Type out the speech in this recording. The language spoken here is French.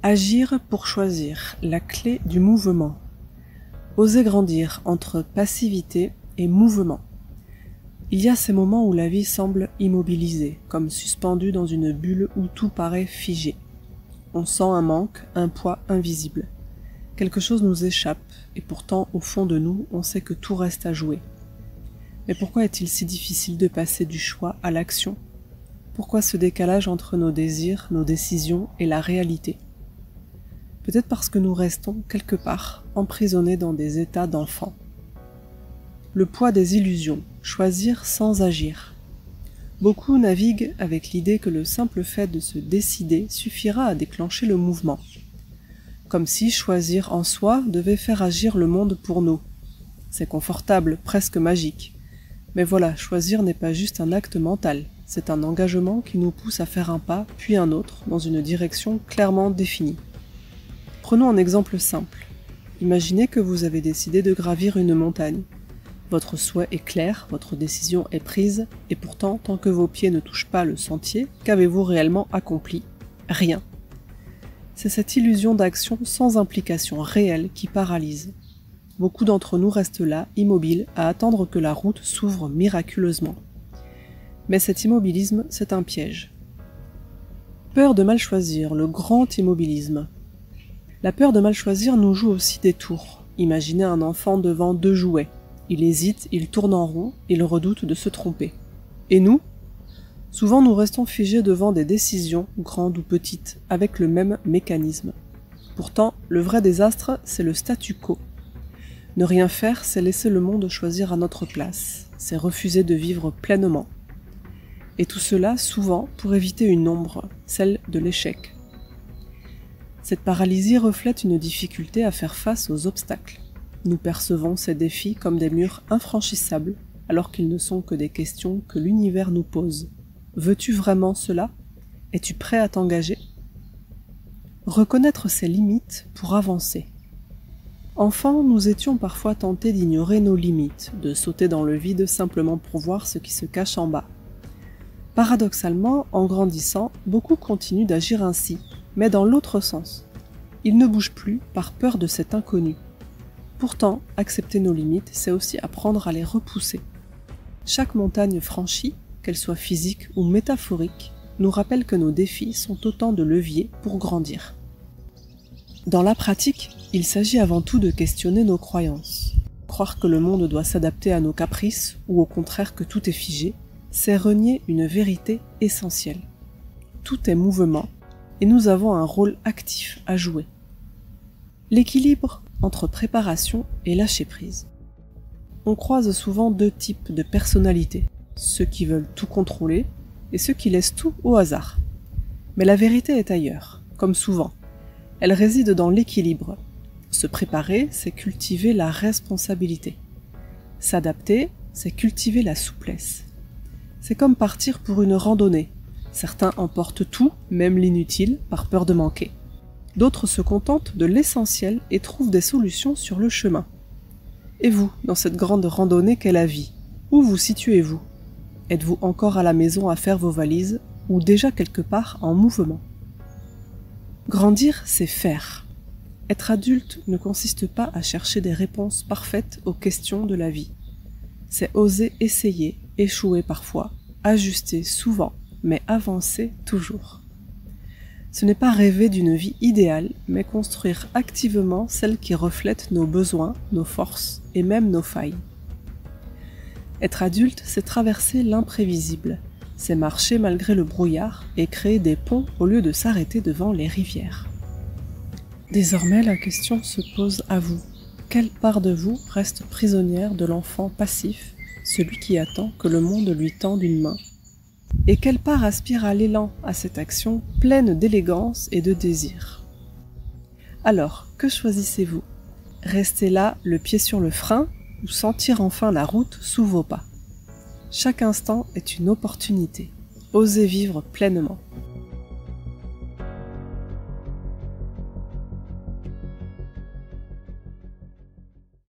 Agir pour choisir, la clé du mouvement. Oser grandir entre passivité et mouvement. Il y a ces moments où la vie semble immobilisée, comme suspendue dans une bulle où tout paraît figé. On sent un manque, un poids invisible. Quelque chose nous échappe, et pourtant, au fond de nous, on sait que tout reste à jouer. Mais pourquoi est-il si difficile de passer du choix à l'action? Pourquoi ce décalage entre nos désirs, nos décisions et la réalité? Peut-être parce que nous restons, quelque part, emprisonnés dans des états d'enfants. Le poids des illusions, choisir sans agir. Beaucoup naviguent avec l'idée que le simple fait de se décider suffira à déclencher le mouvement. Comme si choisir en soi devait faire agir le monde pour nous. C'est confortable, presque magique. Mais voilà, choisir n'est pas juste un acte mental, c'est un engagement qui nous pousse à faire un pas, puis un autre, dans une direction clairement définie. Prenons un exemple simple. Imaginez que vous avez décidé de gravir une montagne. Votre souhait est clair, votre décision est prise, et pourtant, tant que vos pieds ne touchent pas le sentier, qu'avez-vous réellement accompli? Rien. C'est cette illusion d'action sans implication réelle qui paralyse. Beaucoup d'entre nous restent là, immobiles, à attendre que la route s'ouvre miraculeusement. Mais cet immobilisme, c'est un piège. Peur de mal choisir, le grand immobilisme. La peur de mal choisir nous joue aussi des tours. Imaginez un enfant devant deux jouets. Il hésite, il tourne en rond, il redoute de se tromper. Et nous? Souvent nous restons figés devant des décisions, grandes ou petites, avec le même mécanisme. Pourtant, le vrai désastre, c'est le statu quo. Ne rien faire, c'est laisser le monde choisir à notre place, c'est refuser de vivre pleinement. Et tout cela, souvent, pour éviter une ombre, celle de l'échec. Cette paralysie reflète une difficulté à faire face aux obstacles. Nous percevons ces défis comme des murs infranchissables, alors qu'ils ne sont que des questions que l'univers nous pose. Veux-tu vraiment cela? Es-tu prêt à t'engager? Reconnaître ses limites pour avancer. Enfants, nous étions parfois tentés d'ignorer nos limites, de sauter dans le vide simplement pour voir ce qui se cache en bas. Paradoxalement, en grandissant, beaucoup continuent d'agir ainsi, mais dans l'autre sens. Ils ne bougent plus par peur de cet inconnu. Pourtant, accepter nos limites, c'est aussi apprendre à les repousser. Chaque montagne franchie, qu'elle soit physique ou métaphorique, nous rappelle que nos défis sont autant de leviers pour grandir. Dans la pratique, il s'agit avant tout de questionner nos croyances. Croire que le monde doit s'adapter à nos caprices, ou au contraire que tout est figé, c'est renier une vérité essentielle. Tout est mouvement, et nous avons un rôle actif à jouer. L'équilibre entre préparation et lâcher-prise. On croise souvent deux types de personnalités, ceux qui veulent tout contrôler et ceux qui laissent tout au hasard. Mais la vérité est ailleurs, comme souvent. Elle réside dans l'équilibre. Se préparer, c'est cultiver la responsabilité. S'adapter, c'est cultiver la souplesse. C'est comme partir pour une randonnée. Certains emportent tout, même l'inutile, par peur de manquer. D'autres se contentent de l'essentiel et trouvent des solutions sur le chemin. Et vous, dans cette grande randonnée qu'est la vie, où vous situez-vous? Êtes-vous encore à la maison à faire vos valises, ou déjà quelque part en mouvement? Grandir, c'est faire. Être adulte ne consiste pas à chercher des réponses parfaites aux questions de la vie. C'est oser essayer, échouer parfois, ajuster souvent, mais avancer toujours. Ce n'est pas rêver d'une vie idéale, mais construire activement celle qui reflète nos besoins, nos forces et même nos failles. Être adulte, c'est traverser l'imprévisible, c'est marcher malgré le brouillard et créer des ponts au lieu de s'arrêter devant les rivières. Désormais, la question se pose à vous. Quelle part de vous reste prisonnière de l'enfant passif, celui qui attend que le monde lui tende une main? Et quelle part aspire à l'élan, à cette action pleine d'élégance et de désir? Alors, que choisissez-vous? Rester là, le pied sur le frein, ou sentir enfin la route sous vos pas? Chaque instant est une opportunité. Osez vivre pleinement.